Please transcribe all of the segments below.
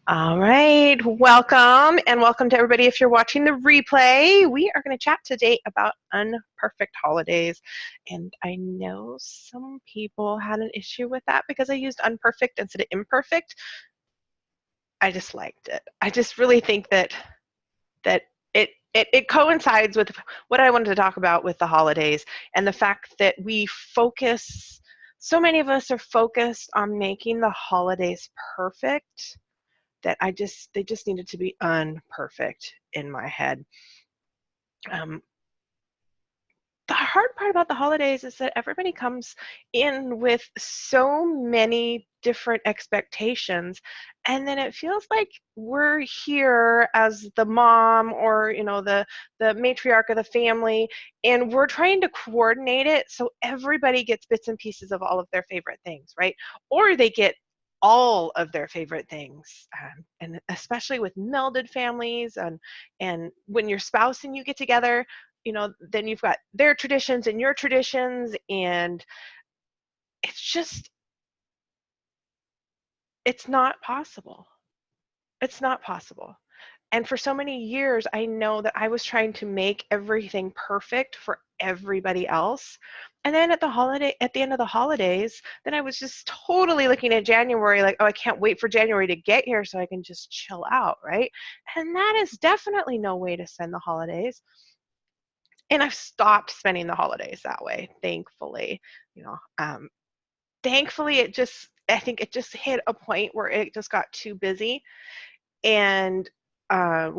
All right, welcome and welcome to everybody. If you're watching the replay, we are going to chat today about unperfect holidays. And I know some people had an issue with that because I used unperfect instead of imperfect. I just liked it. I just really think that it coincides with what I wanted to talk about with the holidays and the fact that so many of us are focused on making the holidays perfect that they just needed to be unperfect in my head. The hard part about the holidays is that everybody comes in with so many different expectations, and then it feels like we're here as the mom or the matriarch of the family, and we're trying to coordinate it so everybody gets bits and pieces of all of their favorite things, right? Or they get all of their favorite things, and especially with melded families, and when your spouse and you get together, then you've got their traditions and your traditions, and it's it's not possible. It's not possible. And for so many years, I know that I was trying to make everything perfect for everybody else. And then at the end of the holidays, then I was just totally looking at January like, oh, I can't wait for January to get here so I can just chill out, right? And that is definitely no way to spend the holidays. And I've stopped spending the holidays that way, thankfully. You know, thankfully, I think it just hit a point where it just got too busy, and I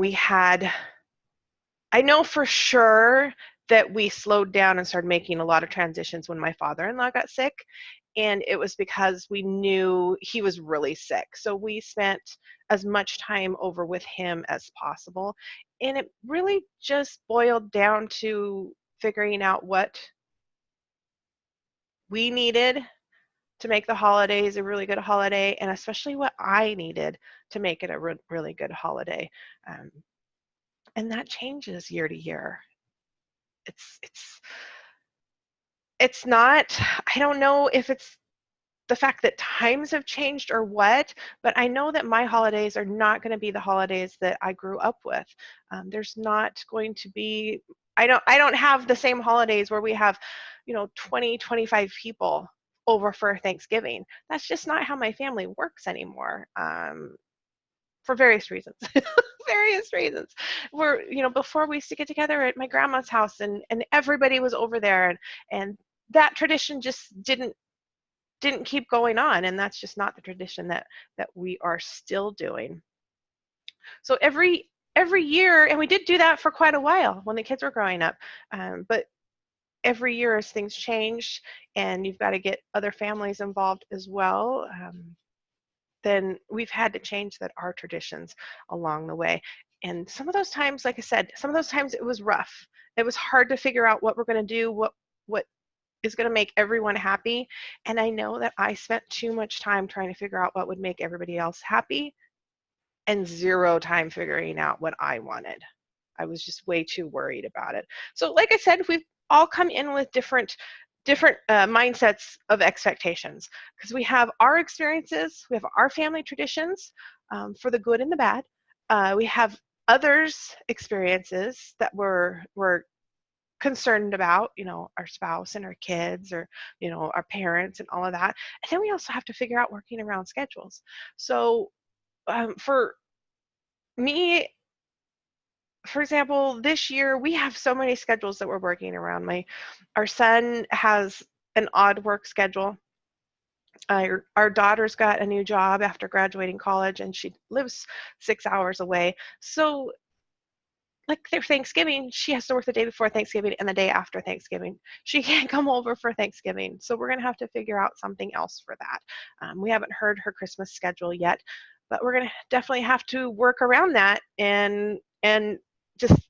know for sure that we slowed down and started making a lot of transitions when my father-in-law got sick, and it was because we knew he was really sick. So we spent as much time over with him as possible, and it really just boiled down to figuring out what we needed to make the holidays a really good holiday, and especially what I needed to make it a really good holiday. Um, and that changes year to year. It's it's it's not. I don't know if it's the fact that times have changed or what, but I know that my holidays are not going to be the holidays that I grew up with. There's not going to be. I don't have the same holidays where we have, 20, 25 people over for Thanksgiving. That's just not how my family works anymore, for various reasons. Various reasons. Before we used to get together at my grandma's house, and everybody was over there, and that tradition just didn't keep going on, and that's just not the tradition that we are still doing. So every year, and we did do that for quite a while when the kids were growing up, but every year as things change and you've got to get other families involved as well, then we've had to change our traditions along the way. And some of those times, like I said, some of those times it was rough. It was hard to figure out what we're going to do, what is going to make everyone happy. And I know that I spent too much time trying to figure out what would make everybody else happy and zero time figuring out what I wanted. I was just way too worried about it. So like I said, we've all come in with different mindsets of expectations, because we have our experiences, we have our family traditions, for the good and the bad. We have others' experiences that we're concerned about, our spouse and our kids, or our parents and all of that. And then we also have to figure out working around schedules. So for me, for example, this year we have so many schedules that we're working around. Our son has an odd work schedule. Our daughter's got a new job after graduating college, and she lives 6 hours away. So like their Thanksgiving, she has to work the day before Thanksgiving and the day after Thanksgiving. She can't come over for Thanksgiving. So we're going to have to figure out something else for that. We haven't heard her Christmas schedule yet, but we're going to definitely have to work around that, and just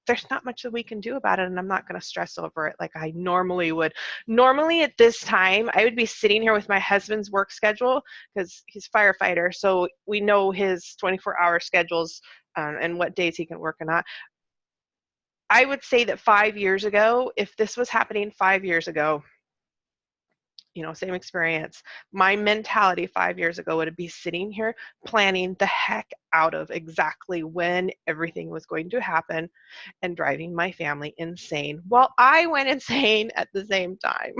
there's not much that we can do about it, and I'm not going to stress over it like I normally would. Normally at this time, I would be sitting here with my husband's work schedule, because he's a firefighter, so we know his 24-hour schedules, and what days he can work or not. I would say that 5 years ago, if this was happening 5 years ago, same experience. My mentality 5 years ago would be sitting here planning the heck out of exactly when everything was going to happen and driving my family insane while I went insane at the same time.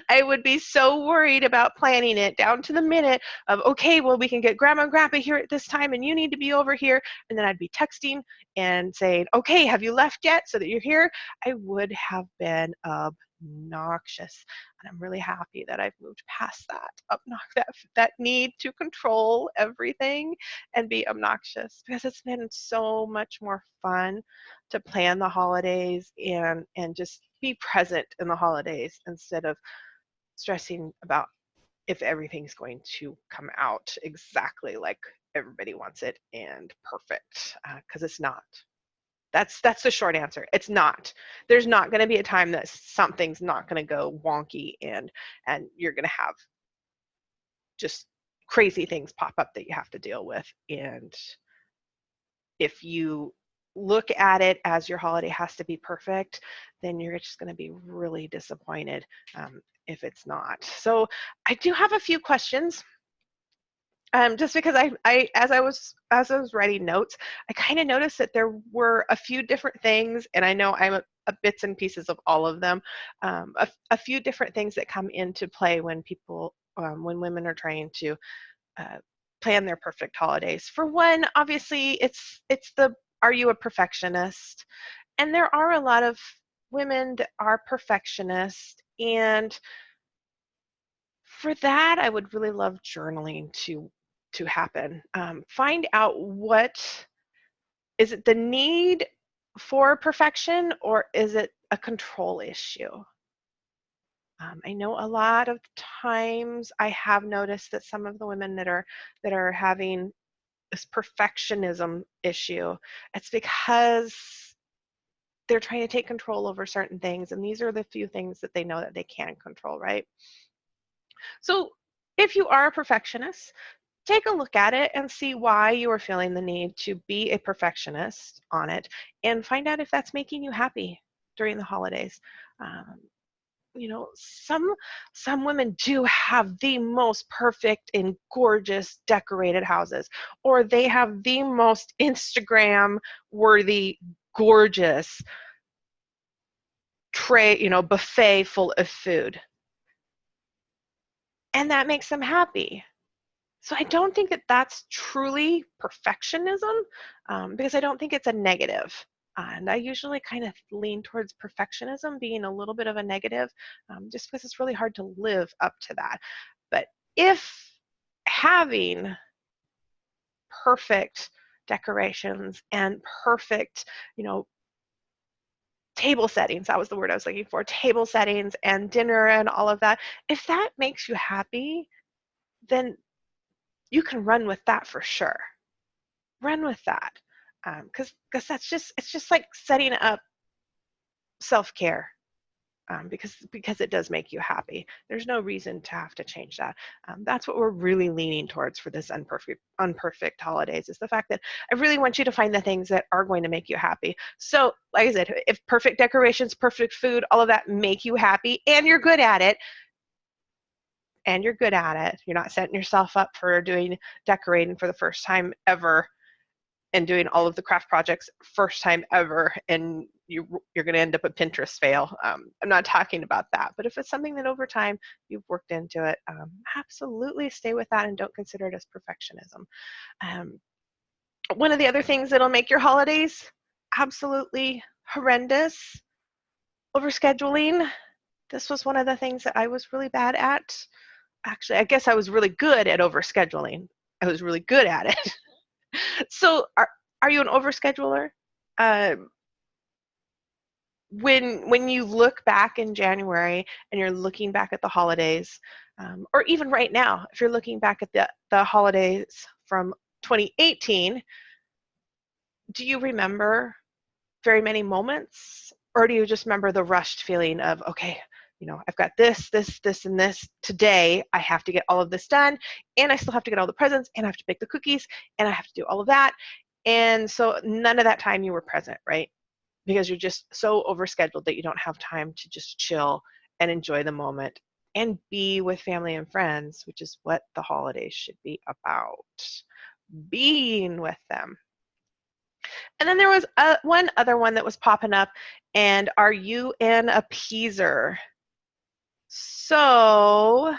I would be so worried about planning it down to the minute of, okay, well, we can get grandma and grandpa here at this time and you need to be over here. And then I'd be texting and saying, okay, have you left yet so that you're here? I would have been obnoxious. And I'm really happy that I've moved past that need to control everything and be obnoxious, because it's been so much more fun to plan the holidays and just be present in the holidays instead of stressing about if everything's going to come out exactly like everybody wants it and perfect, because it's not. That's the short answer. It's not. There's not going to be a time that something's not going to go wonky and you're going to have just crazy things pop up that you have to deal with. And if you look at it as your holiday has to be perfect, then you're just going to be really disappointed if it's not. So I do have a few questions. Just because as I was writing notes, I kind of noticed that there were a few different things, and I know I'm a bits and pieces of all of them. A few different things that come into play when when women are trying to plan their perfect holidays. For one, obviously, it's the, are you a perfectionist? And there are a lot of women that are perfectionists, and for that, I would really love journaling to happen. Find out, what is it, the need for perfection, or is it a control issue? I know a lot of times I have noticed that some of the women that are having this perfectionism issue, it's because they're trying to take control over certain things, and these are the few things that they know that they can control, right? So if you are a perfectionist, take a look at it and see why you are feeling the need to be a perfectionist on it, and find out if that's making you happy during the holidays. Um, some women do have the most perfect and gorgeous decorated houses, or they have the most Instagram worthy, gorgeous tray, buffet full of food, and that makes them happy. So I don't think that that's truly perfectionism, because I don't think it's a negative. And I usually kind of lean towards perfectionism being a little bit of a negative, just because it's really hard to live up to that. But if having perfect decorations and perfect, table settings, that was the word I was looking for, table settings and dinner and all of that, if that makes you happy, then you can run with that for sure. Run with that, because it's just like setting up self-care, because it does make you happy. There's no reason to have to change that. That's what we're really leaning towards for this unperfect holidays, is the fact that I really want you to find the things that are going to make you happy. So like I said, if perfect decorations, perfect food, all of that make you happy and you're good at it, you're not setting yourself up for doing decorating for the first time ever and doing all of the craft projects first time ever, and you're going to end up a Pinterest fail. I'm not talking about that, but if it's something that over time you've worked into it, absolutely stay with that and don't consider it as perfectionism. One of the other things that'll make your holidays absolutely horrendous, overscheduling. This was one of the things that I was really bad at. Actually, I guess I was really good at overscheduling. I was really good at it. So are you an overscheduler? When you look back in January and you're looking back at the holidays, or even right now, if you're looking back at the holidays from 2018, do you remember very many moments, or do you just remember the rushed feeling of, okay, I've got this, and this today. I have to get all of this done, and I still have to get all the presents, and I have to bake the cookies, and I have to do all of that. And so none of that time you were present, right? Because you're just so overscheduled that you don't have time to just chill and enjoy the moment and be with family and friends, which is what the holidays should be about. Being with them. And then there was one other one that was popping up, and are you an appeaser? So,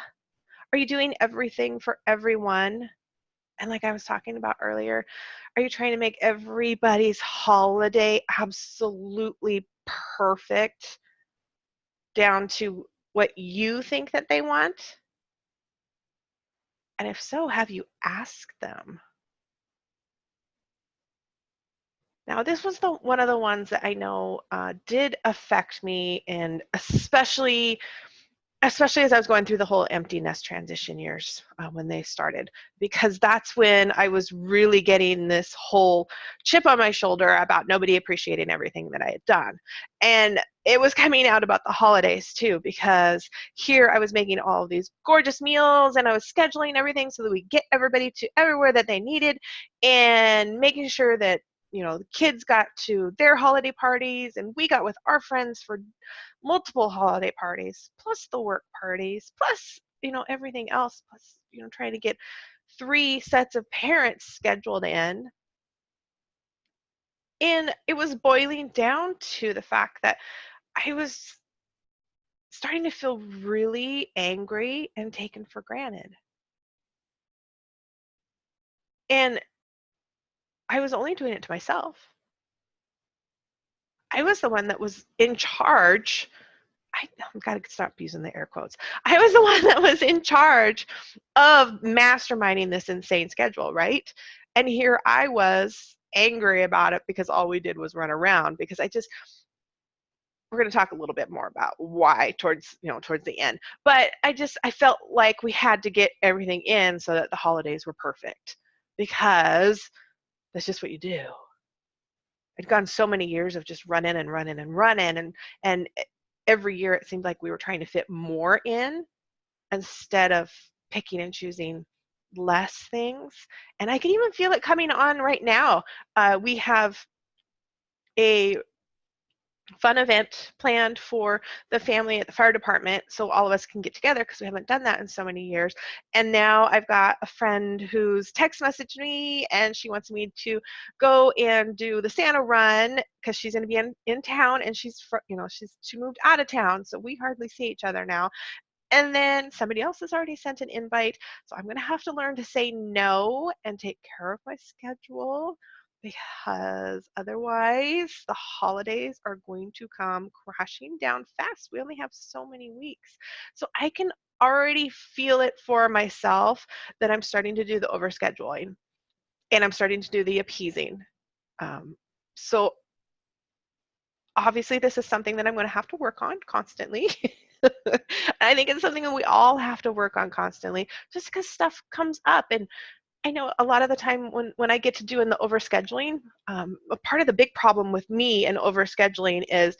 are you doing everything for everyone? And like I was talking about earlier, are you trying to make everybody's holiday absolutely perfect down to what you think that they want? And if so, have you asked them? Now, this was one of the ones that I know did affect me, and especially as I was going through the whole empty nest transition years when they started, because that's when I was really getting this whole chip on my shoulder about nobody appreciating everything that I had done. And it was coming out about the holidays too, because here I was making all of these gorgeous meals and I was scheduling everything so that we get everybody to everywhere that they needed, and making sure that the kids got to their holiday parties and we got with our friends for multiple holiday parties, plus the work parties, plus everything else, plus trying to get 3 sets of parents scheduled in. And it was boiling down to the fact that I was starting to feel really angry and taken for granted. And I was only doing it to myself. I was the one that was in charge. I've got to stop using the air quotes. I was the one that was in charge of masterminding this insane schedule, right? And here I was angry about it because all we did was run around, because we're going to talk a little bit more about why towards the end. But I felt like we had to get everything in so that the holidays were perfect, because that's just what you do. I'd gone so many years of just running and running and running, and every year it seemed like we were trying to fit more in instead of picking and choosing less things. And I can even feel it coming on right now. We have a fun event planned for the family at the fire department, so all of us can get together, because we haven't done that in so many years. And now I've got a friend who's text messaged me, and she wants me to go and do the Santa run, because she's going to be in town, and she moved out of town, so we hardly see each other now. And then somebody else has already sent an invite, so I'm going to have to learn to say no and take care of my schedule, because otherwise the holidays are going to come crashing down fast. We only have so many weeks. So I can already feel it for myself that I'm starting to do the overscheduling, and I'm starting to do the appeasing. So obviously this is something that I'm going to have to work on constantly. I think it's something that we all have to work on constantly, just because stuff comes up. And I know a lot of the time when I get to doing the overscheduling, a part of the big problem with me and overscheduling is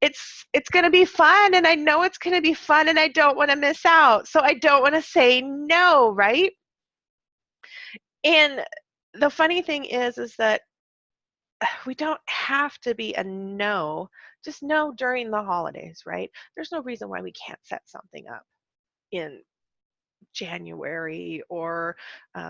it's going to be fun, and I know it's going to be fun, and I don't want to miss out. So I don't want to say no, right? And the funny thing is that we don't have to be a no, just no during the holidays, right? There's no reason why we can't set something up in January, or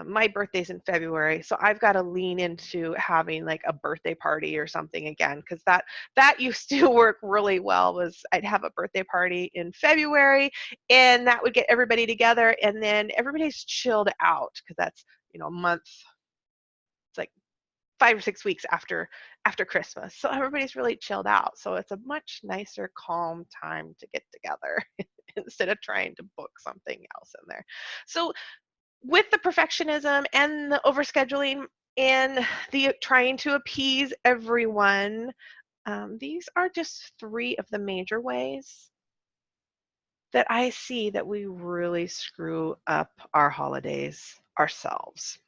my birthday's in February, so I've got to lean into having like a birthday party or something again, because that used to work really well. Was I'd have a birthday party in February, and that would get everybody together, and then everybody's chilled out, because that's a month. It's like 5 or 6 weeks after Christmas. So everybody's really chilled out. So it's a much nicer, calm time to get together instead of trying to book something else in there. So with the perfectionism and the overscheduling and the trying to appease everyone, these are just 3 of the major ways that I see that we really screw up our holidays ourselves.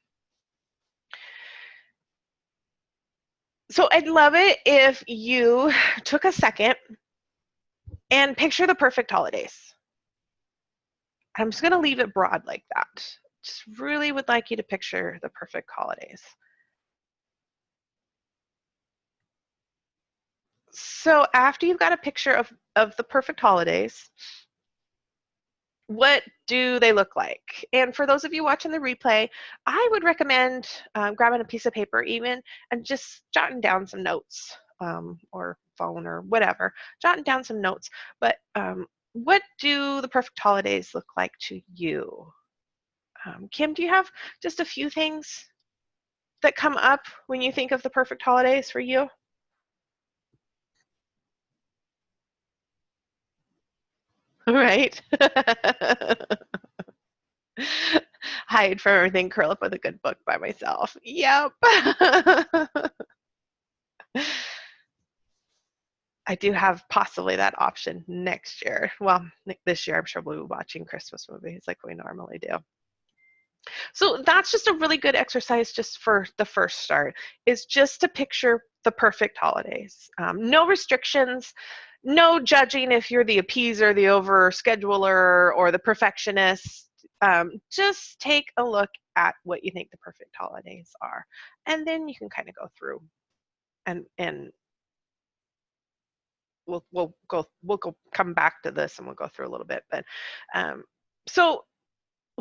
So I'd love it if you took a second and picture the perfect holidays. I'm just going to leave it broad like that. Just really would like you to picture the perfect holidays. So after you've got a picture of the perfect holidays, What do they look like? And for those of you watching the replay, I would recommend grabbing a piece of paper even and just jotting down some notes, or phone or whatever, jotting down some notes. But what do the perfect holidays look like to you? Kim, do you have just a few things that come up when you think of the perfect holidays for you? Right? Hide from everything, curl up with a good book by myself. Yep. I do have possibly that option next year. Well, this year I'm sure we'll be watching Christmas movies like we normally do. So that's just a really good exercise just for the first start, is just to picture the perfect holidays. No restrictions, no judging if you're the appeaser, the over scheduler, or the perfectionist. Just take a look at what you think the perfect holidays are. And then you can kind of go through and we'll come back to this and we'll go through a little bit. But so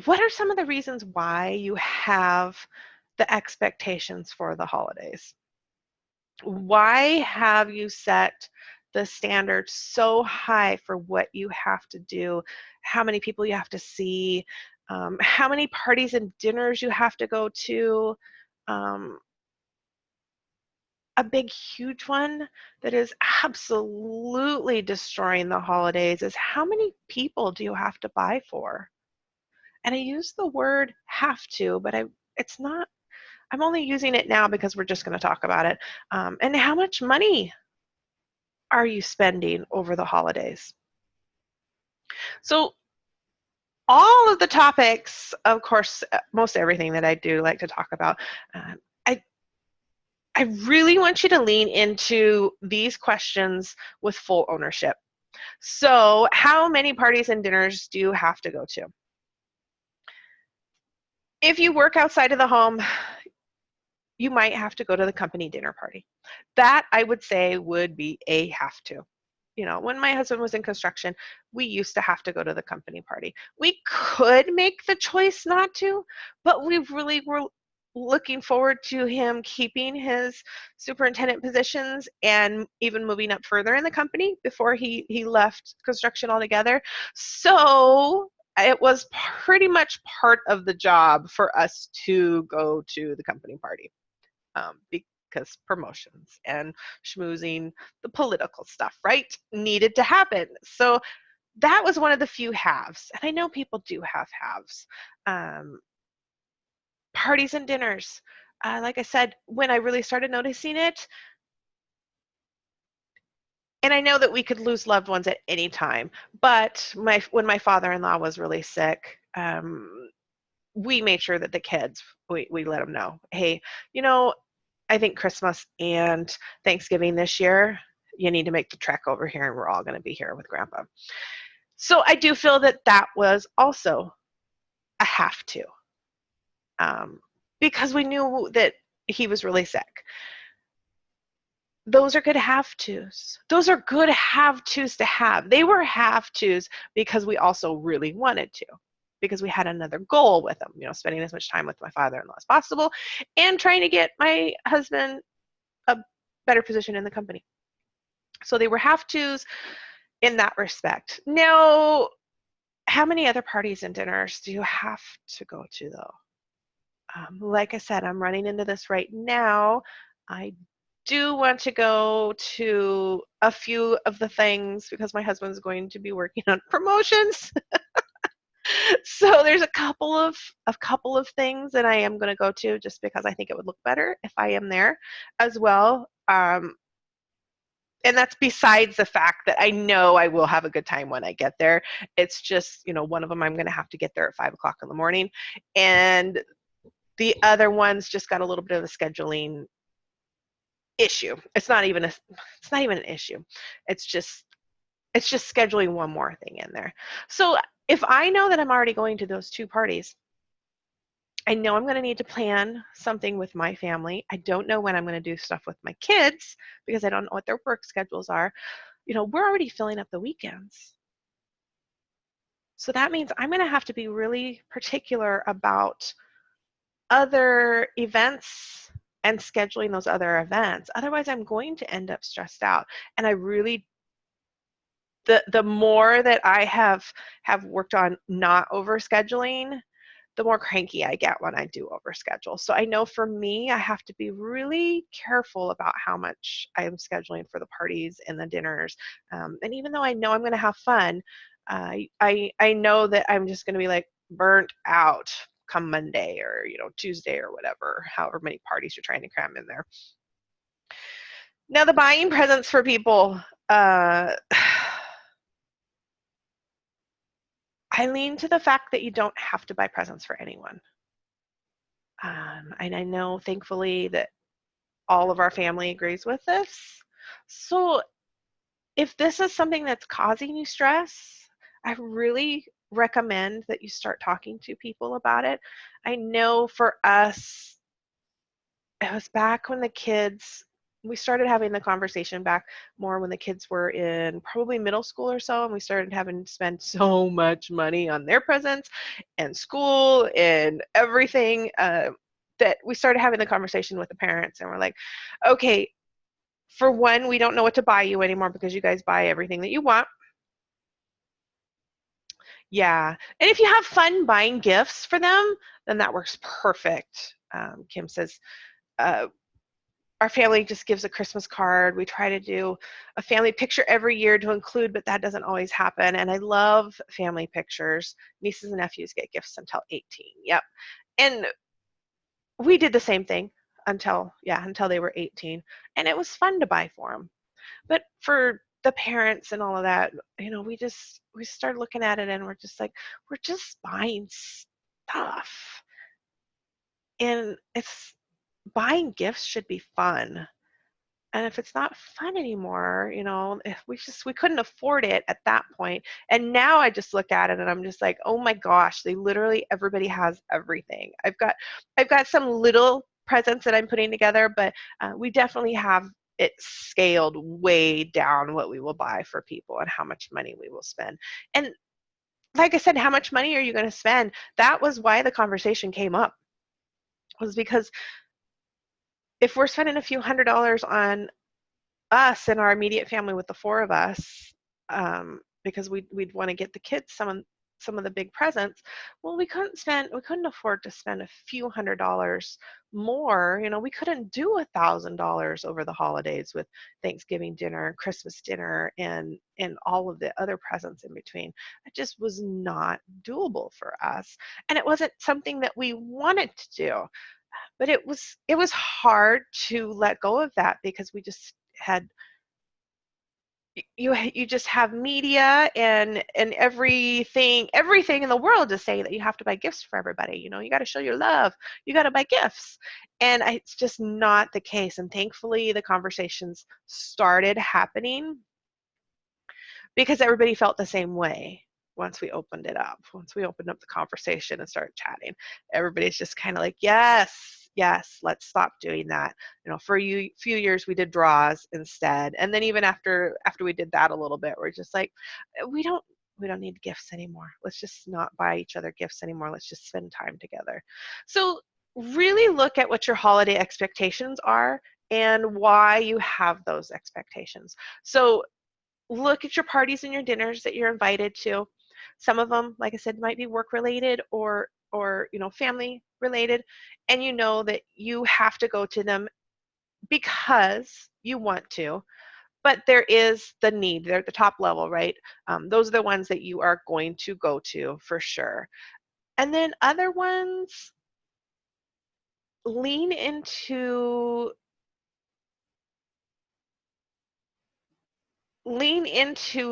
what are some of the reasons why you have the expectations for the holidays? Why have you set the standard so high for what you have to do, how many people you have to see, how many parties and dinners you have to go to? Um, a big, huge one that is absolutely destroying the holidays is how many people do you have to buy for? And I use the word have to, but it's not, I'm only using it now because we're just going to talk about it. And how much money are you spending over the holidays? So all of the topics, of course, most everything that I do like to talk about, I I really want you to lean into these questions with full ownership. So, how many parties and dinners do you have to go to? If you work outside of the home, you might have to go to the company dinner party. That I would say would be a have to. You know, when my husband was in construction, we used to have to go to the company party. We could make the choice not to, but we really were looking forward to him keeping his superintendent positions and even moving up further in the company before he left construction altogether. So it was pretty much part of the job for us to go to the company party, because promotions and schmoozing, the political stuff, right, needed to happen. So that was one of the few halves. And I know people do have halves. Um, Parties and dinners. Like I said, when I really started noticing it, and I know that we could lose loved ones at any time, but when my father-in-law was really sick, we made sure that the kids, we let them know, hey, you know, I think Christmas and Thanksgiving this year, you need to make the trek over here and we're all going to be here with Grandpa. So I do feel that that was also a have to, um, because we knew that he was really sick. Those are good have tos. Those are good have tos to have. They were have tos because we also really wanted to, because we had another goal with them, you know, spending as much time with my father-in-law as possible and trying to get my husband a better position in the company. So they were have tos in that respect. Now, how many other parties and dinners do you have to go to, though? Like I said, I'm running into this right now. I do want to go to a few of the things because my husband's going to be working on promotions. So there's a couple of things that I am going to go to just because I think it would look better if I am there as well. And that's besides the fact that I know I will have a good time when I get there. It's just, you know, one of them I'm going to have to get there at 5 o'clock in the morning, and the other one's just got a little bit of a scheduling issue. It's not even an issue. It's just scheduling one more thing in there. So if I know that I'm already going to those two parties, I know I'm going to need to plan something with my family. I don't know when I'm going to do stuff with my kids because I don't know what their work schedules are. You know, we're already filling up the weekends. So that means I'm going to have to be really particular about other events and scheduling those other events. Otherwise, I'm going to end up stressed out. And I really, the more that I have worked on not overscheduling, the more cranky I get when I do overschedule. So I know for me, I have to be really careful about how much I am scheduling for the parties and the dinners. And even though I know I'm going to have fun, I know that I'm just going to be like burnt out come Monday or Tuesday or whatever, however many parties you're trying to cram in there. Now the buying presents for people. I lean to the fact that you don't have to buy presents for anyone. And I know, thankfully, that all of our family agrees with this. So if this is something that's causing you stress, I really recommend that you start talking to people about it. I know for us, it was back when we started having the conversation back more when the kids were in probably middle school or so, and we started having to spend so much money on their presents and school and everything, that we started having the conversation with the parents, and we're like, okay, for one, we don't know what to buy you anymore because you guys buy everything that you want. Yeah. And if you have fun buying gifts for them, then that works perfect. Kim says, uh, our family just gives a Christmas card. We try to do a family picture every year to include, but that doesn't always happen. And I love family pictures. Nieces and nephews get gifts until 18. Yep. And we did the same thing until they were 18. And it was fun to buy for them. But for the parents and all of that, we started looking at it and we're just like, we're just buying stuff. And it's buying gifts should be fun. And if it's not fun anymore, if we couldn't afford it at that point. And now I just look at it and I'm just like, oh my gosh, everybody has everything. I've got some little presents that I'm putting together, but we definitely have it scaled way down what we will buy for people and how much money we will spend. And like I said, how much money are you going to spend? That was why the conversation came up, was because if we're spending a few $100s on us and our immediate family with the four of us, because we'd want to get the kids some of the big presents. Well, we couldn't afford to spend a few $100s more. We couldn't do $1,000 over the holidays with Thanksgiving dinner, Christmas dinner, and all of the other presents in between. It just was not doable for us, and it wasn't something that we wanted to do. But it was hard to let go of that because we just had you just have media and everything in the world to say that you have to buy gifts for everybody. You got to show your love, you got to buy gifts, and it's just not the case. And thankfully the conversations started happening because everybody felt the same way. Once we opened up the conversation and started chatting, everybody's just kind of like, yes, let's stop doing that. For a few years we did draws instead, and then even after we did that a little bit, we're just like, we don't need gifts anymore. Let's just not buy each other gifts anymore. Let's just spend time together. So really look at what your holiday expectations are and why you have those expectations. So look at your parties and your dinners that you're invited to. Some of them, like I said, might be work related or family related, and you know that you have to go to them because you want to, but there is the need. They're at the top level, right? Those are the ones that you are going to go to for sure. And then other ones, lean into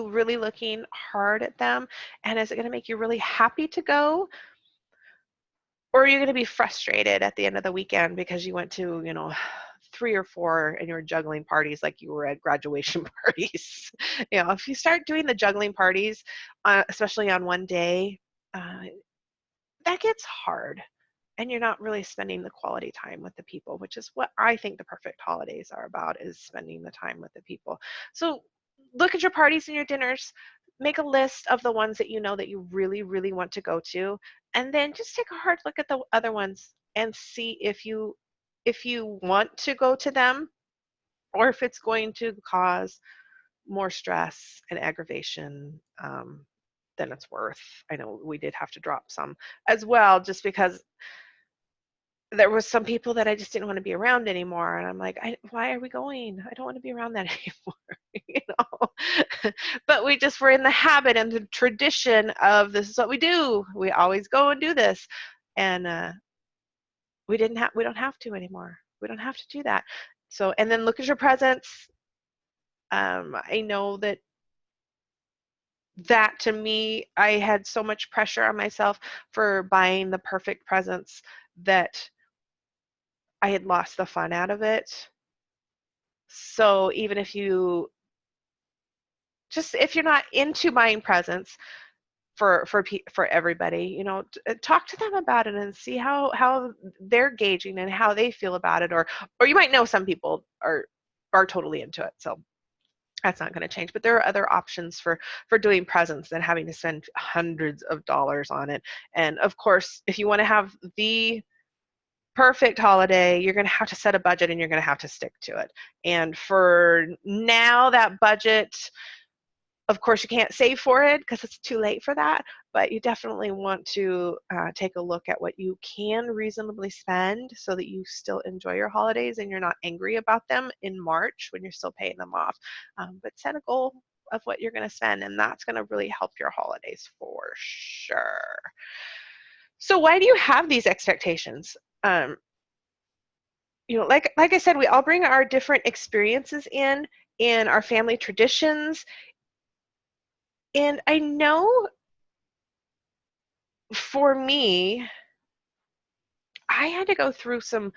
really looking hard at them. And is it going to make you really happy to go? Or are you going to be frustrated at the end of the weekend because you went to, 3 or 4 and you're juggling parties like you were at graduation parties? If you start doing the juggling parties, especially on one day, uh, that gets hard. And you're not really spending the quality time with the people, which is what I think the perfect holidays are about, is spending the time with the people. So look at your parties and your dinners. make a list of the ones that you know that you really, really want to go to, and then just take a hard look at the other ones and see if you want to go to them or if it's going to cause more stress and aggravation than it's worth. I know we did have to drop some as well, just because there was some people that I just didn't want to be around anymore, and I'm like, why are we going? I don't want to be around that anymore, you know. But we just were in the habit and the tradition of this is what we do. We always go and do this, and we don't have to anymore. We don't have to do that. So, and then look at your presents. I know that to me, I had so much pressure on myself for buying the perfect presents that I had lost the fun out of it. So even if if you're not into buying presents for everybody, you know, talk to them about it and see how they're gauging and how they feel about it, or you might know some people are totally into it. So that's not going to change, but there are other options for doing presents than having to spend hundreds of dollars on it. And of course, if you want to have the perfect holiday, you're going to have to set a budget and you're going to have to stick to it. And for now, that budget, of course, you can't save for it because it's too late for that, but you definitely want to take a look at what you can reasonably spend so that you still enjoy your holidays and you're not angry about them in March when you're still paying them off. But set a goal of what you're going to spend, and that's going to really help your holidays for sure. So why do you have these expectations? You know, like I said, we all bring our different experiences in our family traditions. And I know for me, I had to go through some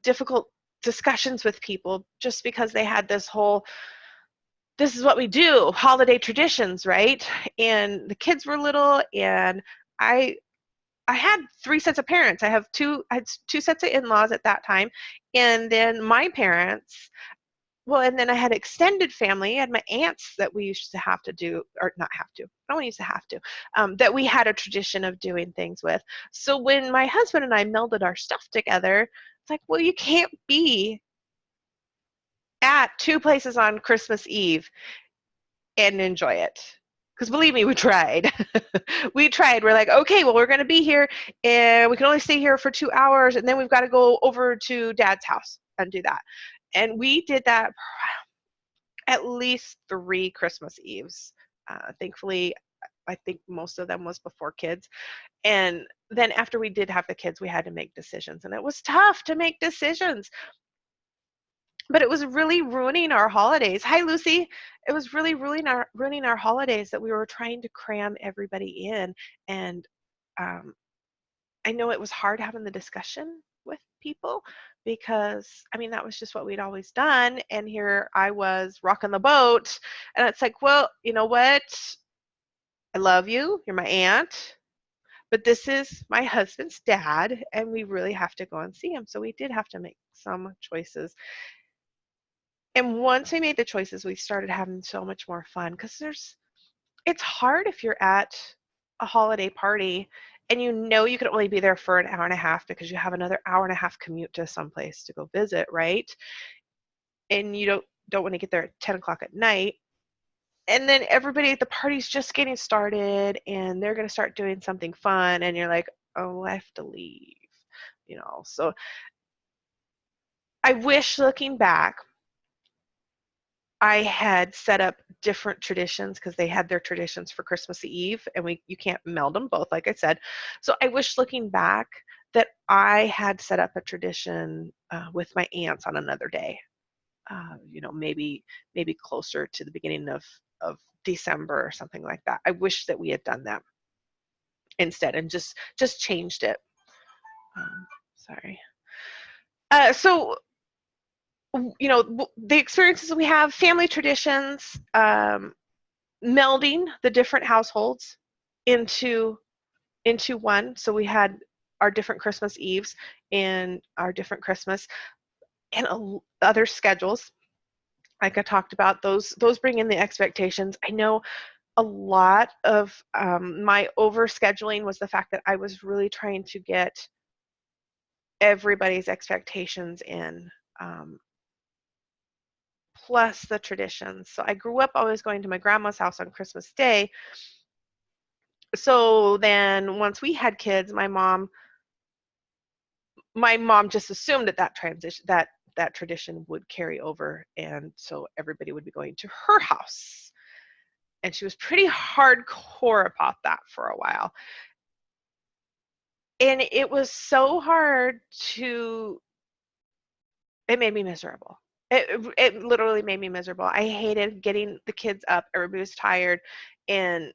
difficult discussions with people just because they had this is what we do, holiday traditions, right? And the kids were little, and I I had three sets of parents. I had two sets of in-laws at that time, and then my parents. Well, and then I had extended family. I had my aunts that we used to have to do, or not have to. I don't used to have to. That we had a tradition of doing things with. So when my husband and I melded our stuff together, it's like, well, you can't be at two places on Christmas Eve and enjoy it. Because believe me, we tried. We tried. We're like, okay, well, we're going to be here, and we can only stay here for 2 hours, and then we've got to go over to Dad's house and do that. And we did that at least 3 Christmas Eves. Thankfully, I think most of them was before kids. And then after we did have the kids, we had to make decisions. And it was tough to make decisions. But it was really ruining our holidays. Hi, Lucy. It was really ruining our holidays that we were trying to cram everybody in. And I know it was hard having the discussion with people because I mean that was just what we'd always done, and here I was rocking the boat, and it's like, well, you know what? I love you. You're my aunt, but this is my husband's dad, and we really have to go and see him. So we did have to make some choices. And once we made the choices, we started having so much more fun because it's hard if you're at a holiday party and you know you can only be there for an hour and a half because you have another hour and a half commute to someplace to go visit, right? And you don't want to get there at 10 o'clock at night. And then everybody at the party's just getting started and they're going to start doing something fun and you're like, oh, I have to leave, you know. So I wish looking back I had set up different traditions because they had their traditions for Christmas Eve, and you can't meld them both, like I said. So I wish looking back that I had set up a tradition with my aunts on another day. You know, maybe closer to the beginning of December or something like that. I wish that we had done that instead and just changed it. Sorry. So you know, the experiences we have, family traditions, melding the different households into one. So we had our different Christmas Eves and our different Christmas and other schedules. Like I talked about, those bring in the expectations. I know a lot of my overscheduling was the fact that I was really trying to get everybody's expectations in, um, plus the traditions. So I grew up always going to my grandma's house on Christmas Day. So then once we had kids, my mom just assumed that that tradition would carry over, and so everybody would be going to her house. And she was pretty hardcore about that for a while. And it was so hard to, it made me miserable. It literally made me miserable. I hated getting the kids up. Everybody was tired, and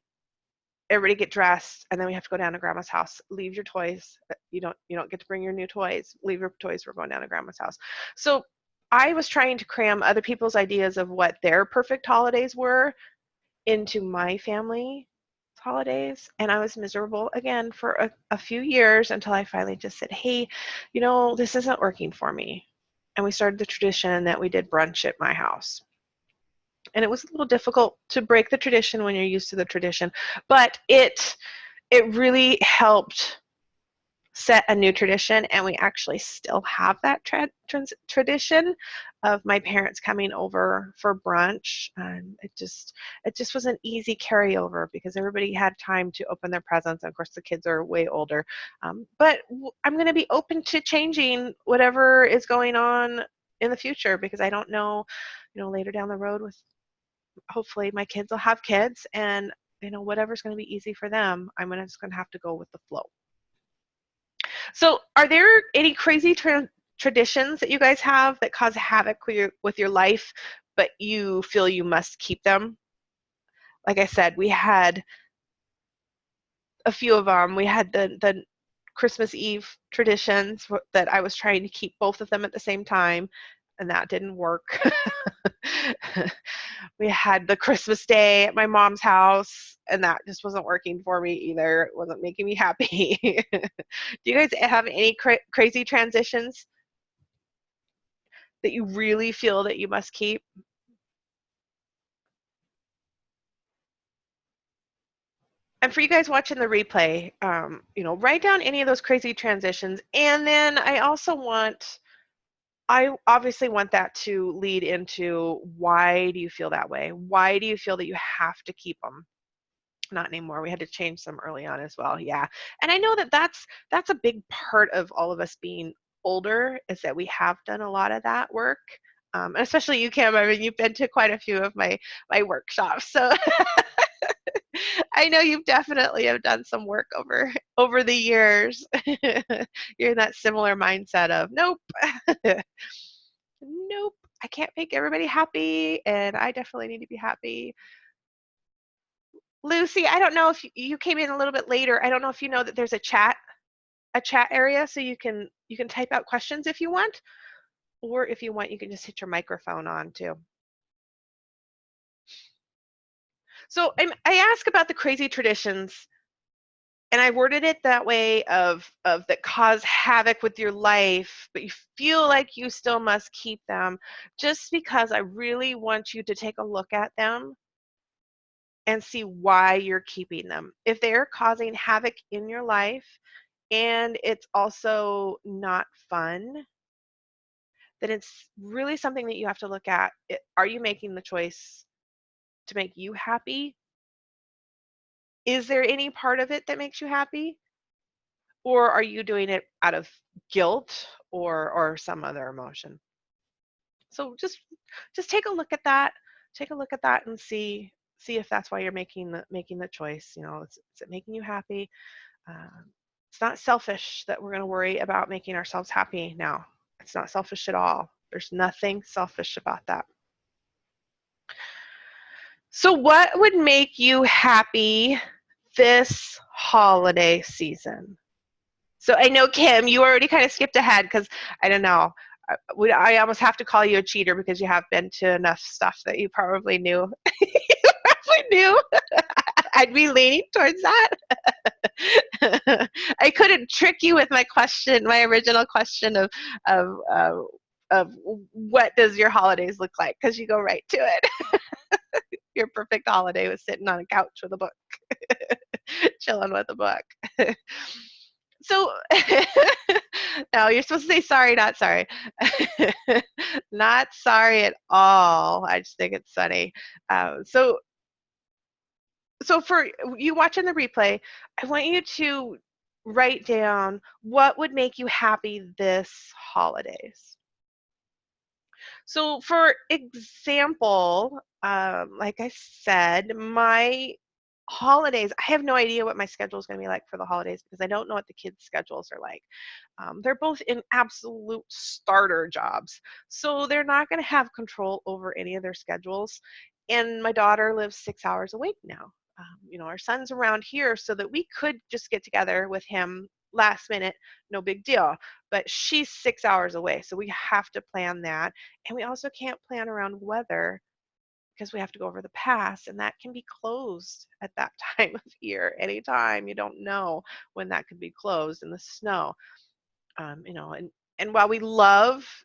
everybody get dressed, and then we have to go down to grandma's house. Leave your toys. You don't get to bring your new toys. Leave your toys. We're going down to grandma's house. So I was trying to cram other people's ideas of what their perfect holidays were into my family holidays, and I was miserable again for a few years until I finally just said, hey, this isn't working for me. And we started the tradition that we did brunch at my house. And it was a little difficult to break the tradition when you're used to the tradition, but it really helped set a new tradition, and we actually still have that tradition of my parents coming over for brunch. And it just was an easy carryover because everybody had time to open their presents. And of course, the kids are way older, but I'm going to be open to changing whatever is going on in the future, because I don't know, later down the road, with hopefully my kids will have kids, and whatever's going to be easy for them, I'm just going to have to go with the flow. So, are there any crazy traditions that you guys have that cause havoc with your life, but you feel you must keep them? Like I said, we had a few of them. We had the Christmas Eve traditions that I was trying to keep both of them at the same time, and that didn't work. We had the Christmas Day at my mom's house, and that just wasn't working for me either. It wasn't making me happy. Do you guys have any crazy transitions that you really feel that you must keep? And for you guys watching the replay, write down any of those crazy transitions. And then I obviously want that to lead into, why do you feel that way? Why do you feel that you have to keep them? Not anymore. We had to change them early on as well. Yeah. And I know that that's a big part of all of us being older, is that we have done a lot of that work. And especially you, Kim. I mean, you've been to quite a few of my workshops, so I know you've definitely have done some work over the years. You're in that similar mindset of, nope, nope, I can't make everybody happy, and I definitely need to be happy. Lucy, I don't know if you came in a little bit later. I don't know if you know that there's a chat area, so you can type out questions if you want, or if you want, you can just hit your microphone on too. So I ask about the crazy traditions, and I worded it that way of that cause havoc with your life, but you feel like you still must keep them, just because I really want you to take a look at them and see why you're keeping them. If they're causing havoc in your life and it's also not fun, then it's really something that you have to look at. Are you making the choice to make you happy? Is there any part of it that makes you happy? Or are you doing it out of guilt or some other emotion? So just take a look at that. Take a look at that and see if that's why you're making the choice. Is it making you happy? It's not selfish that we're going to worry about making ourselves happy now. It's not selfish at all. There's nothing selfish about that. So, what would make you happy this holiday season? So, I know, Kim, you already kind of skipped ahead, because I don't know. I almost have to call you a cheater, because you have been to enough stuff that you probably knew. You probably knew. I'd be leaning towards that. I couldn't trick you with my original question of of what does your holidays look like, because you go right to it. Your perfect holiday was sitting on a couch with a book, chilling with a book. So, no, you're supposed to say sorry, not sorry. Not sorry at all. I just think it's funny. So, for you watching the replay, I want you to write down what would make you happy this holidays. So, for example, like I said, my holidays, I have no idea what my schedule is going to be like for the holidays because I don't know what the kids' schedules are like. They're both in absolute starter jobs, so they're not going to have control over any of their schedules. And my daughter lives 6 hours away now. Our son's around here so that we could just get together with him last minute, no big deal. But she's 6 hours away, so we have to plan that. And we also can't plan around weather because we have to go over the pass, and that can be closed at that time of year anytime. You don't know when that could be closed in the snow. And while we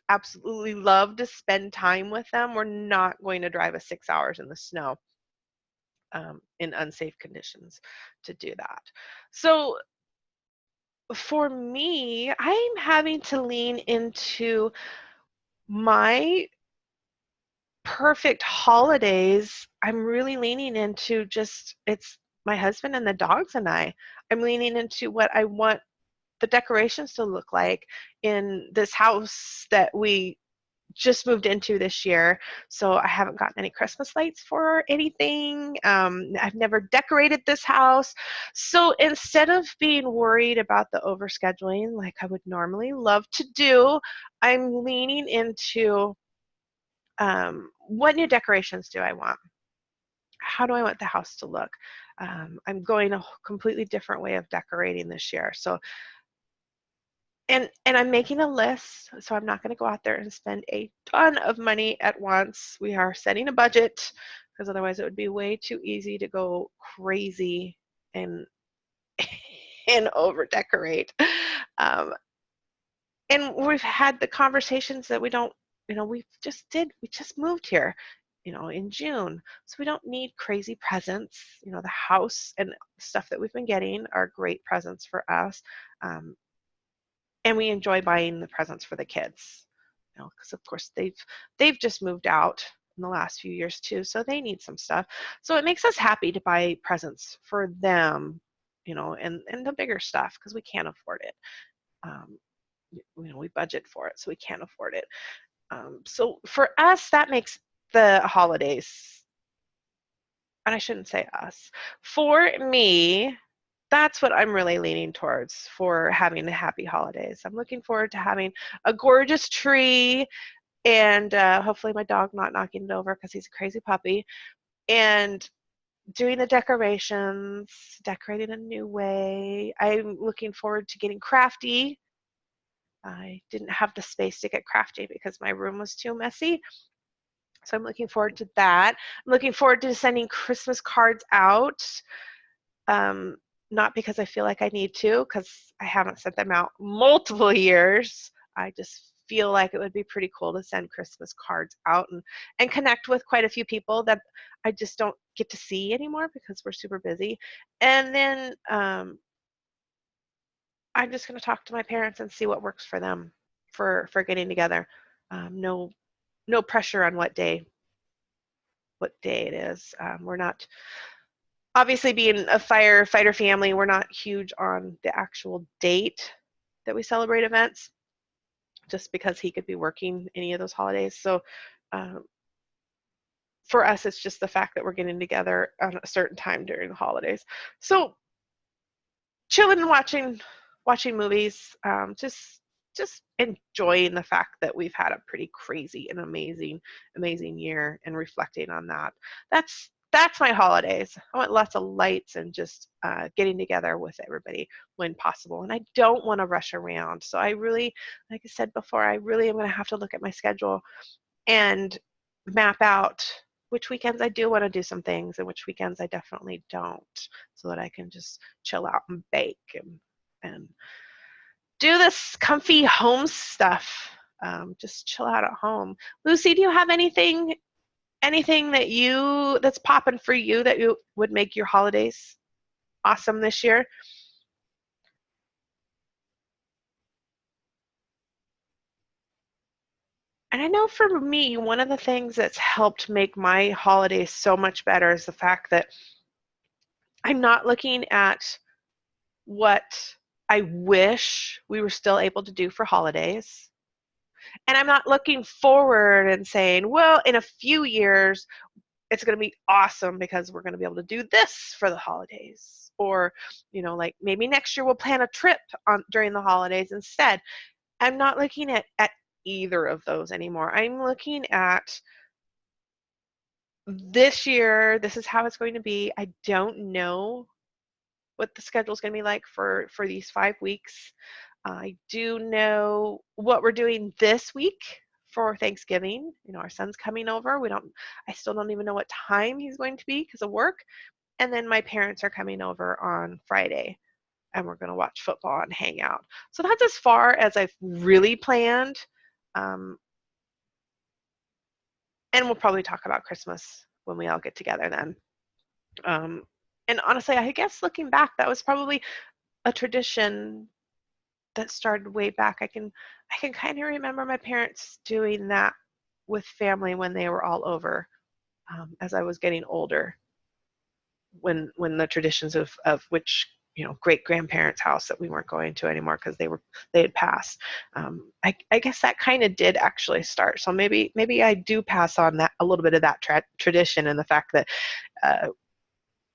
absolutely love to spend time with them, we're not going to drive us 6 hours in the snow in unsafe conditions to do that. So for me, I'm having to lean into my perfect holidays. I'm really leaning into it's my husband and the dogs and I. I'm leaning into what I want the decorations to look like in this house that we just moved into this year. So I haven't gotten any Christmas lights for anything. I've never decorated this house. So instead of being worried about the overscheduling like I would normally love to do, I'm leaning into what new decorations do I want? How do I want the house to look? I'm going a completely different way of decorating this year. So, and I'm making a list, so I'm not going to go out there and spend a ton of money at once. We are setting a budget because otherwise it would be way too easy to go crazy and and over decorate. Um, and we've had the conversations that we don't, we just moved here, in June. So we don't need crazy presents. The house and stuff that we've been getting are great presents for us. And we enjoy buying the presents for the kids, because of course they've just moved out in the last few years too, so they need some stuff. So it makes us happy to buy presents for them, and the bigger stuff because we can't afford it. Um, we budget for it, so we can't afford it. So for us, that makes the holidays, and I shouldn't say us, for me, that's what I'm really leaning towards for having the happy holidays. I'm looking forward to having a gorgeous tree and hopefully my dog not knocking it over because he's a crazy puppy, and doing the decorations, decorating a new way. I'm looking forward to getting crafty. I didn't have the space to get crafty because my room was too messy. So I'm looking forward to that. I'm looking forward to sending Christmas cards out. Um, Not because I feel like I need to, because I haven't sent them out multiple years. I just feel like it would be pretty cool to send Christmas cards out and connect with quite a few people that I just don't get to see anymore because we're super busy. And then I'm just going to talk to my parents and see what works for them for getting together. No pressure on what day it is. We're not, obviously being a firefighter family, we're not huge on the actual date that we celebrate events, just because he could be working any of those holidays. So for us, it's just the fact that we're getting together on a certain time during the holidays. So chilling and watching movies, just enjoying the fact that we've had a pretty crazy and amazing year, and reflecting on that. That's my holidays. I want lots of lights and just getting together with everybody when possible. And I don't want to rush around. So I really, like I said before, I really am going to have to look at my schedule and map out which weekends I do want to do some things and which weekends I definitely don't, so that I can just chill out and bake and do this comfy home stuff. Just chill out at home. Lucy, do you have anything anything that's popping for you that you would make your holidays awesome this year? And I know for me, one of the things that's helped make my holidays so much better is the fact that I'm not looking at what I wish we were still able to do for holidays. And I'm not looking forward and saying, well, in a few years, it's going to be awesome because we're going to be able to do this for the holidays. Or, like maybe next year we'll plan a trip during the holidays instead. I'm not looking at either of those anymore. I'm looking at this year, this is how it's going to be. I don't know what the schedule is going to be like for these 5 weeks. I do know what we're doing this week for Thanksgiving. Our son's coming over. I still don't even know what time he's going to be because of work. And then my parents are coming over on Friday and we're going to watch football and hang out. So that's as far as I've really planned. Um, and we'll probably talk about Christmas when we all get together then. Um, and honestly, I guess looking back, that was probably a tradition that started way back. I can kind of remember my parents doing that with family when they were all over, as I was getting older. When the traditions of which great grandparents' house that we weren't going to anymore because they had passed. I guess that kind of did actually start. So maybe I do pass on that a little bit of that tradition and the fact that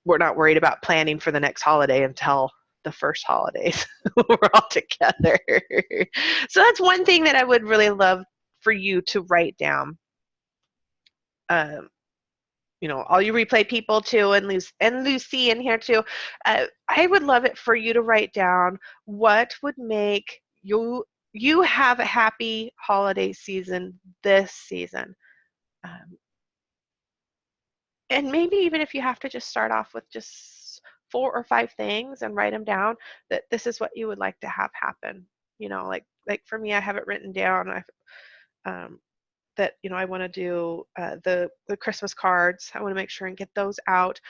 we're not worried about planning for the next holiday until the first holidays we're all together. So that's one thing that I would really love for you to write down. Um, all you replay people too, and Lucy in here too. I would love it for you to write down what would make you have a happy holiday season this season. Um, and maybe even if you have to just start off with just 4 or 5 things and write them down, that this is what you would like to have happen. Like for me, I have it written down. Um, that I want to do the Christmas cards. I want to make sure and get those out.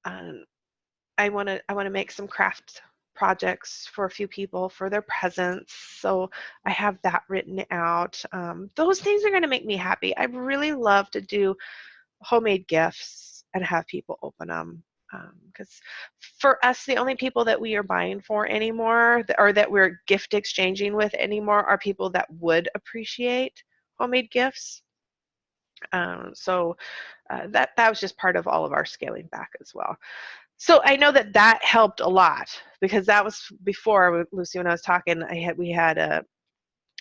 I want to make some craft projects for a few people for their presents. So I have that written out. Those things are going to make me happy. I really love to do homemade gifts and have people open them. Because for us, the only people that we are buying for anymore, or that we're gift exchanging with anymore, are people that would appreciate homemade gifts. So that was just part of all of our scaling back as well. So I know that helped a lot because that was before, Lucy, when I was talking, I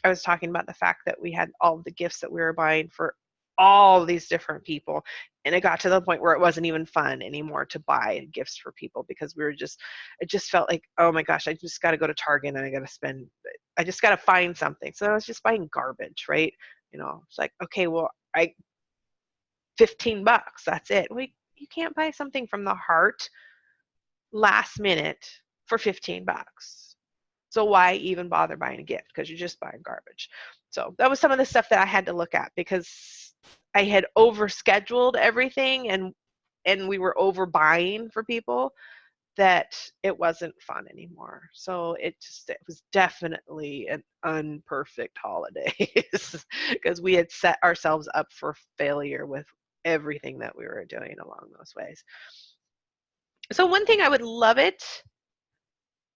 was talking about the fact that we had all of the gifts that we were buying for all of these different people, and it got to the point where it wasn't even fun anymore to buy gifts for people because it just felt like, oh my gosh, I just got to go to Target and I just got to find something. So I was just buying garbage, right? It's like, okay, well, 15 bucks, that's it. You can't buy something from the heart last minute for 15 bucks. So why even bother buying a gift? Because you're just buying garbage. So that was some of the stuff that I had to look at because I had overscheduled everything and we were overbuying for people, that it wasn't fun anymore. So it was definitely an unperfect holidays because we had set ourselves up for failure with everything that we were doing along those ways. So one thing I would love it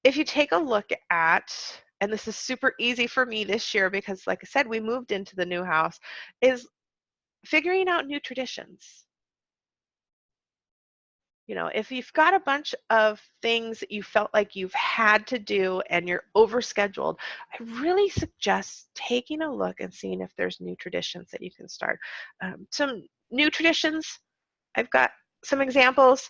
if you take a look at, and this is super easy for me this year because like I said, we moved into the new house, is figuring out new traditions. If you've got a bunch of things that you felt like you've had to do and you're overscheduled, I really suggest taking a look and seeing if there's new traditions that you can start. Some new traditions, I've got some examples.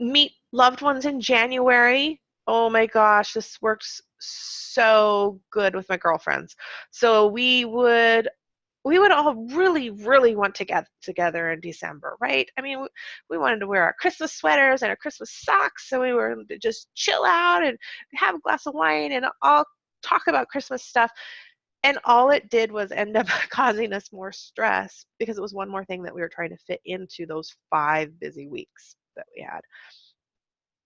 Meet loved ones in January. Oh my gosh, this works so good with my girlfriends. So we would all really, really want to get together in December, right? I mean, we wanted to wear our Christmas sweaters and our Christmas socks, so we were to just chill out and have a glass of wine and all talk about Christmas stuff. And all it did was end up causing us more stress because it was one more thing that we were trying to fit into those 5 busy weeks that we had.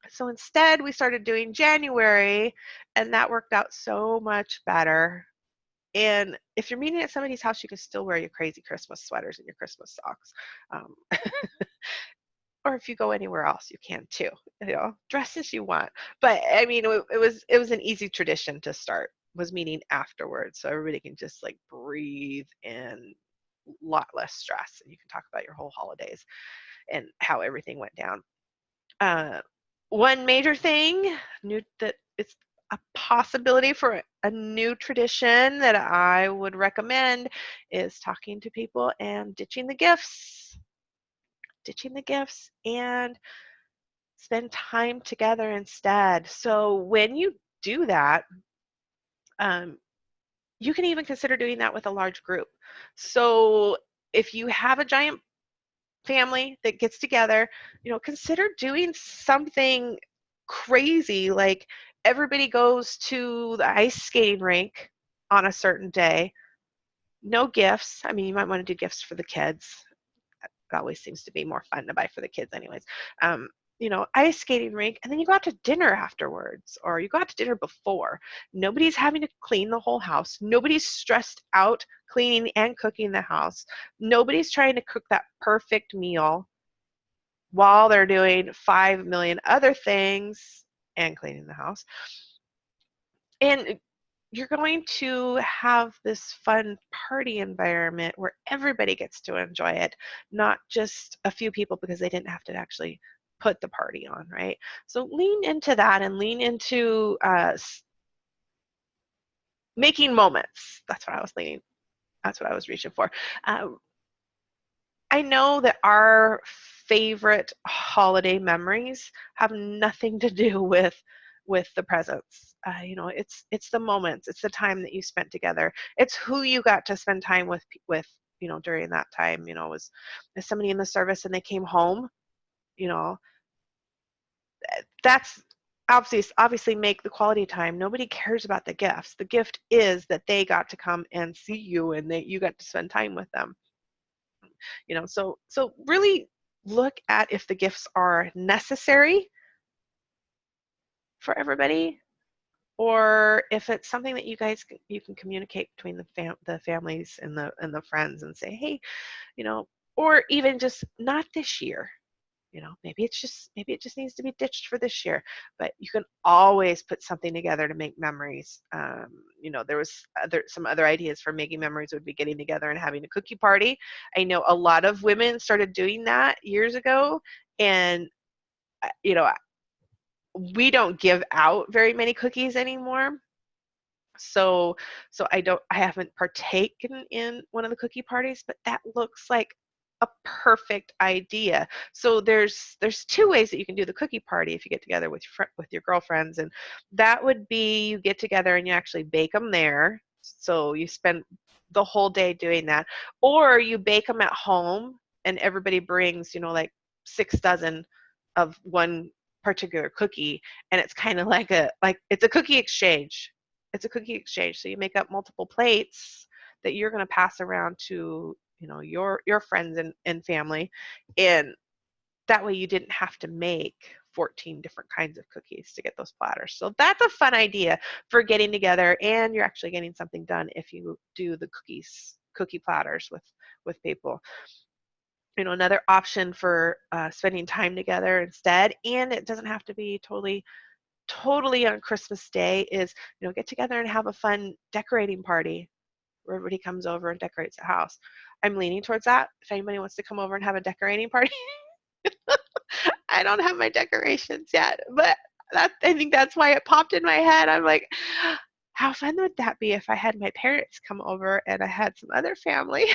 So instead, we started doing January, and that worked out so much better. And if you're meeting at somebody's house, you can still wear your crazy Christmas sweaters and your Christmas socks. Um, or if you go anywhere else, you can too. Dress as you want. But I mean, it was an easy tradition to start. Was meeting afterwards, so everybody can just like breathe and a lot less stress. And you can talk about your whole holidays and how everything went down. Uh, One major thing new that it's a possibility for a new tradition that I would recommend is talking to people and ditching the gifts. Ditching the gifts and spend time together instead. So when you do that, um, you can even consider doing that with a large group. So if you have a giant family that gets together, consider doing something crazy like everybody goes to the ice skating rink on a certain day. No gifts. I mean, you might want to do gifts for the kids. It always seems to be more fun to buy for the kids anyways. Ice skating rink, and then you go out to dinner afterwards, or you go out to dinner before. Nobody's having to clean the whole house. Nobody's stressed out cleaning and cooking the house. Nobody's trying to cook that perfect meal while they're doing 5 million other things and cleaning the house. And you're going to have this fun party environment where everybody gets to enjoy it, not just a few people because they didn't have to actually put the party on, right? So lean into that and lean into making moments. That's what I was leaning. That's what I was reaching for. I know that our favorite holiday memories have nothing to do with the presents. It's the moments, it's the time that you spent together. It's who you got to spend time with during that time. Was somebody in the service and they came home. You know, that's obviously make the quality time. Nobody cares about the gifts. The gift is that they got to come and see you and that you got to spend time with them. So really look at if the gifts are necessary for everybody, or if it's something that you can communicate between the families and the friends and say, hey, or even just not this year. Maybe it just needs to be ditched for this year, but you can always put something together to make memories. There was some other ideas for making memories would be getting together and having a cookie party. I know a lot of women started doing that years ago, and you know, we don't give out very many cookies anymore. So I haven't partaken in one of the cookie parties, but that looks like a perfect idea. So there's 2 ways that you can do the cookie party if you get together with your girlfriends, and that would be you get together and you actually bake them there. So you spend the whole day doing that, or you bake them at home and everybody brings like 6 dozen of one particular cookie, and it's kind of like it's a cookie exchange. It's a cookie exchange. So you make up multiple plates that you're going to pass around to, your friends and family. And that way you didn't have to make 14 different kinds of cookies to get those platters. So that's a fun idea for getting together, and you're actually getting something done if you do the cookie platters with people. Another option for spending time together instead, and it doesn't have to be totally on Christmas Day, is get together and have a fun decorating party where everybody comes over and decorates the house. I'm leaning towards that. If anybody wants to come over and have a decorating party, I don't have my decorations yet, but I think that's why it popped in my head. I'm like, how fun would that be if I had my parents come over and I had some other family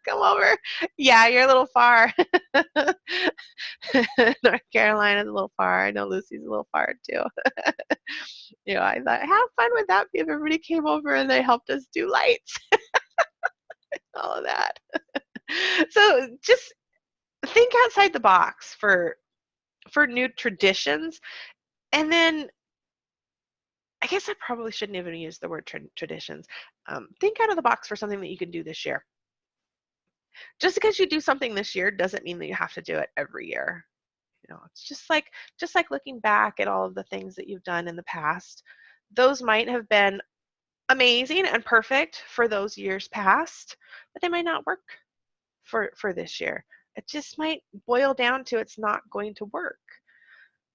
come over? Yeah, you're a little far. North Carolina's a little far. I know Lucy's a little far too. I thought, how fun would that be if everybody came over and they helped us do lights, all of that. So just think outside the box for new traditions, and then I guess I probably shouldn't even use the word traditions. Think out of the box for something that you can do this year. Just because you do something this year doesn't mean that you have to do it every year. It's just like looking back at all of the things that you've done in the past. Those might have been amazing and perfect for those years past, but they might not work for this year. It just might boil down to it's not going to work.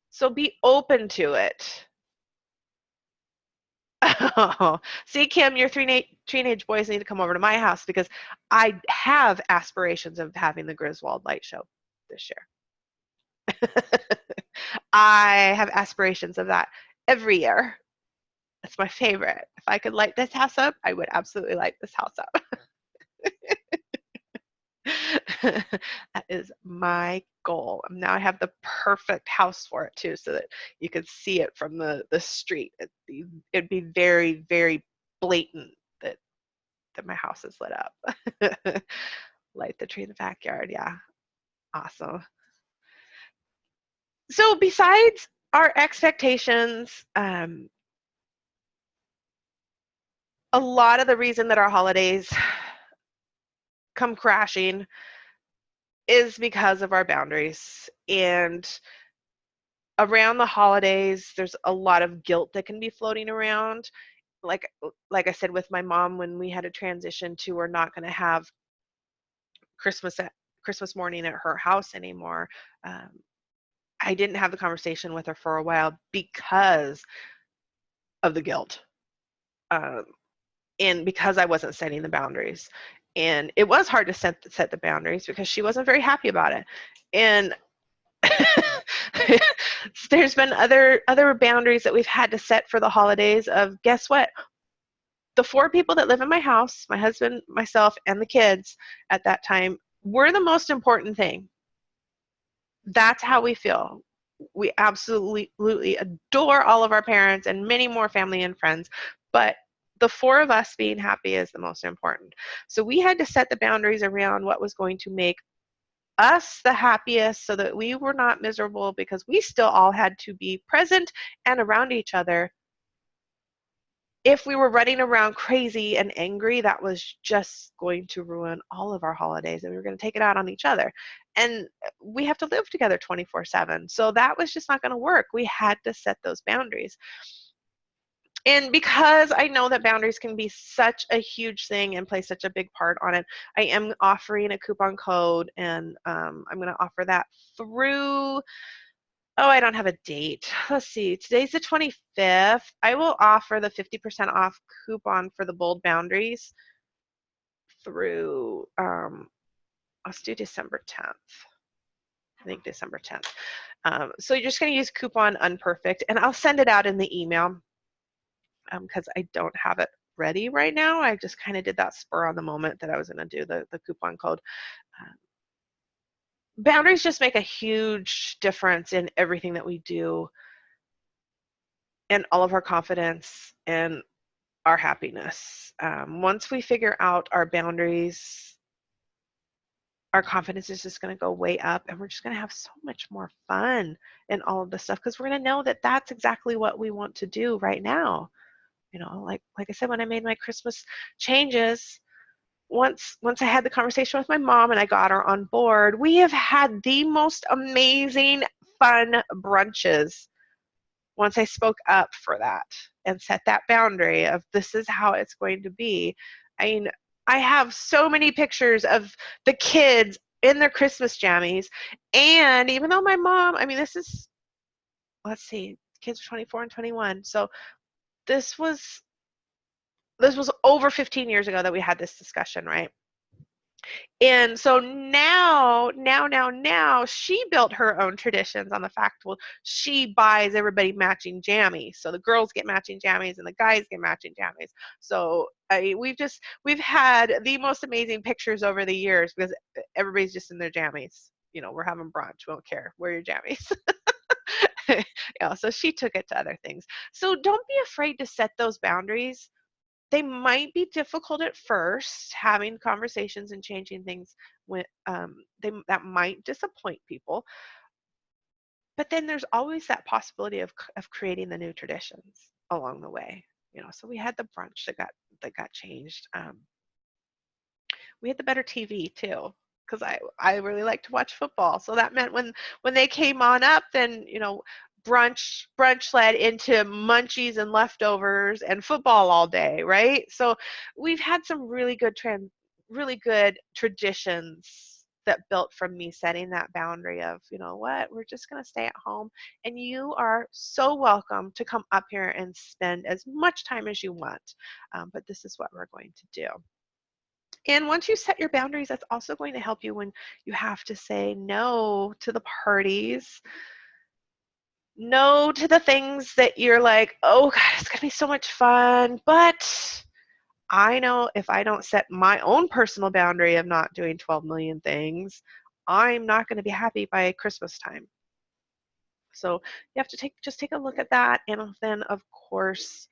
So be open to it. Oh, see, Kim, your teenage boys need to come over to my house because I have aspirations of having the Griswold light show this year. I have aspirations of that every year. It's my favorite. If I could light this house up, I would absolutely light this house up. That is my goal. Now I have the perfect house for it too, so that you could see it from the street. It'd be very, very blatant that my house is lit up. Light the tree in the backyard. Yeah, awesome. So besides our expectations, a lot of the reason that our holidays come crashing is because of our boundaries. And around the holidays, there's a lot of guilt that can be floating around. Like I said with my mom, when we had to transition to we're not going to have Christmas morning at her house anymore. I didn't have the conversation with her for a while because of the guilt, and because I wasn't setting the boundaries. And it was hard to set the boundaries because she wasn't very happy about it. And there's been other boundaries that we've had to set for the holidays of, guess what? The 4 people that live in my house, my husband, myself, and the kids at that time, were the most important thing. That's how we feel. We absolutely adore all of our parents and many more family and friends, but the 4 of us being happy is the most important. So we had to set the boundaries around what was going to make us the happiest so that we were not miserable, because we still all had to be present and around each other. If we were running around crazy and angry, that was just going to ruin all of our holidays, and we were going to take it out on each other. And we have to live together 24/7. So that was just not going to work. We had to set those boundaries. And because I know that boundaries can be such a huge thing and play such a big part on it, I am offering a coupon code, and I'm going to offer that through, I don't have a date. Let's see. Today's the 25th. I will offer the 50% off coupon for the bold boundaries through, let's do December 10th. I think December 10th. So you're just going to use coupon Unperfect, and I'll send it out in the email because I don't have it ready right now. I just kind of did that spur on the moment that I was going to do the coupon code. Boundaries just make a huge difference in everything that we do, and all of our confidence and our happiness. Once we figure out our boundaries, our confidence is just going to go way up, and we're just going to have so much more fun in all of this stuff, because we're going to know that that's exactly what we want to do right now. Like I said, when I made my Christmas changes, once I had the conversation with my mom and I got her on board, we have had the most amazing fun brunches once I spoke up for that and set that boundary of this is how it's going to be. I mean, I have so many pictures of the kids in their Christmas jammies. And even though my mom, this is, let's see, kids are 24 and 21. So this was over 15 years ago that we had this discussion, right? And so now she built her own traditions on the fact, well, she buys everybody matching jammies. So the girls get matching jammies and the guys get matching jammies. So we've had the most amazing pictures over the years because everybody's just in their jammies. We're having brunch. We don't care. Wear your jammies. So she took it to other things. So don't be afraid to set those boundaries. They might be difficult at first, having conversations and changing things when that might disappoint people, But then there's always that possibility of creating the new traditions along the way. So we had the brunch that got changed. We had the better TV too, because I really like to watch football. So that meant when they came on up, then brunch led into munchies and leftovers and football all day, right? So we've had some really good traditions that built from me setting that boundary of, you know what, we're just going to stay at home, and you are so welcome to come up here and spend as much time as you want, but this is what we're going to do. And once you set your boundaries, that's also going to help you when you have to say no to the parties, no to the things that you're like, oh God, it's going to be so much fun. But I know if I don't set my own personal boundary of not doing 12 million things, I'm not going to be happy by Christmas time. So you have to just take a look at that. And then, of course,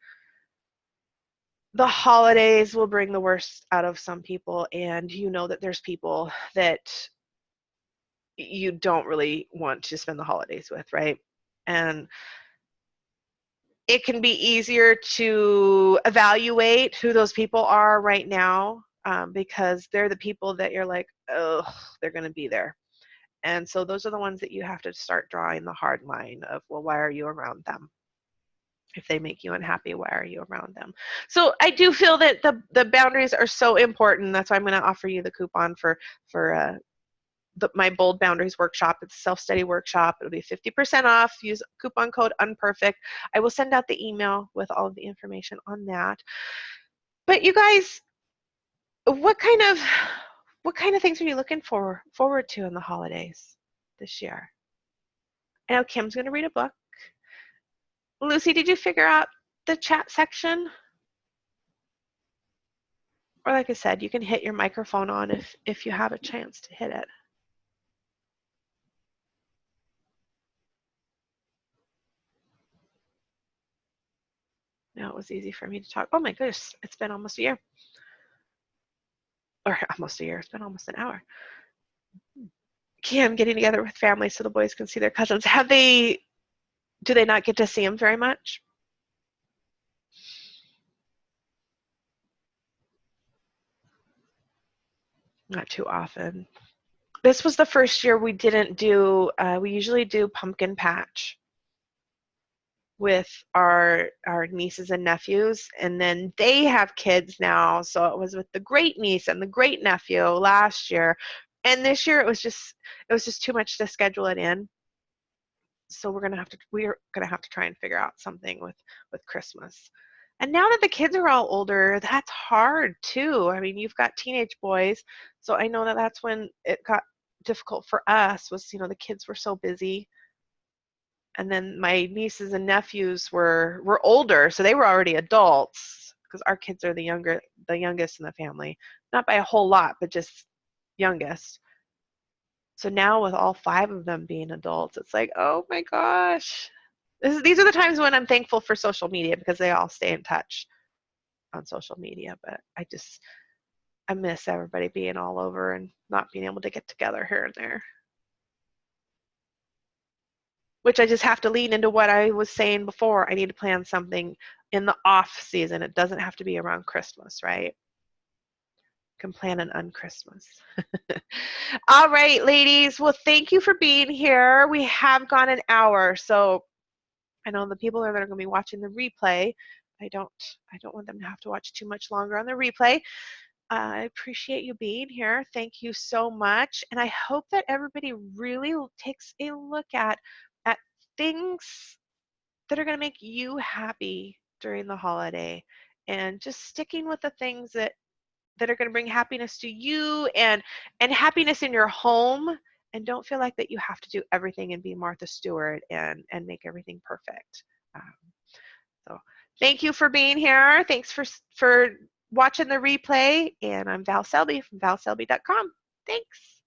the holidays will bring the worst out of some people. And you know that there's people that you don't really want to spend the holidays with, right? And it can be easier to evaluate who those people are right now, because they're the people that you're like, oh, they're going to be there. And so those are the ones that you have to start drawing the hard line of, well, why are you around them? If they make you unhappy, why are you around them? So I do feel that the boundaries are so important. That's why I'm going to offer you the coupon for my Bold Boundaries workshop. It's a self-study workshop. It'll be 50% off. Use coupon code Unperfect. I will send out the email with all of the information on that. But you guys, what kind of things are you looking forward to in the holidays this year? I know Kim's going to read a book. Lucy, did you figure out the chat section? Or like I said, you can hit your microphone on if you have a chance to hit it. No, it was easy for me to talk. Oh my goodness, it's been almost a year. Or almost a year, it's been almost an hour. Kim getting together with family so the boys can see their cousins. Do they not get to see them very much? Not too often. This was the first year we didn't do, we usually do pumpkin patch with our nieces and nephews, and then they have kids now, so it was with the great niece and the great nephew last year, and this year it was just too much to schedule it in. So we're gonna have to try and figure out something with Christmas. And now that the kids are all older, that's hard too. I mean, you've got teenage boys, so I know that that's when it got difficult for us. Was the kids were so busy, and then my nieces and nephews were older, so they were already adults because our kids are the youngest in the family, not by a whole lot, but just youngest. So now with all 5 of them being adults, it's like, oh my gosh. These are the times when I'm thankful for social media because they all stay in touch on social media. But I miss everybody being all over and not being able to get together here and there. Which I just have to lean into what I was saying before. I need to plan something in the off season. It doesn't have to be around Christmas, right? Can plan an un-Christmas. All right, ladies. Well, thank you for being here. We have gone an hour, so I know the people that are going to be watching the replay, I don't want them to have to watch too much longer on the replay. I appreciate you being here. Thank you so much. And I hope that everybody really takes a look at things that are going to make you happy during the holiday, and just sticking with the things that are going to bring happiness to you and happiness in your home, and don't feel like that you have to do everything and be Martha Stewart and make everything perfect. Um, so thank you for being here. Thanks for watching the replay, and I'm Val Selby from valselby.com. Thanks.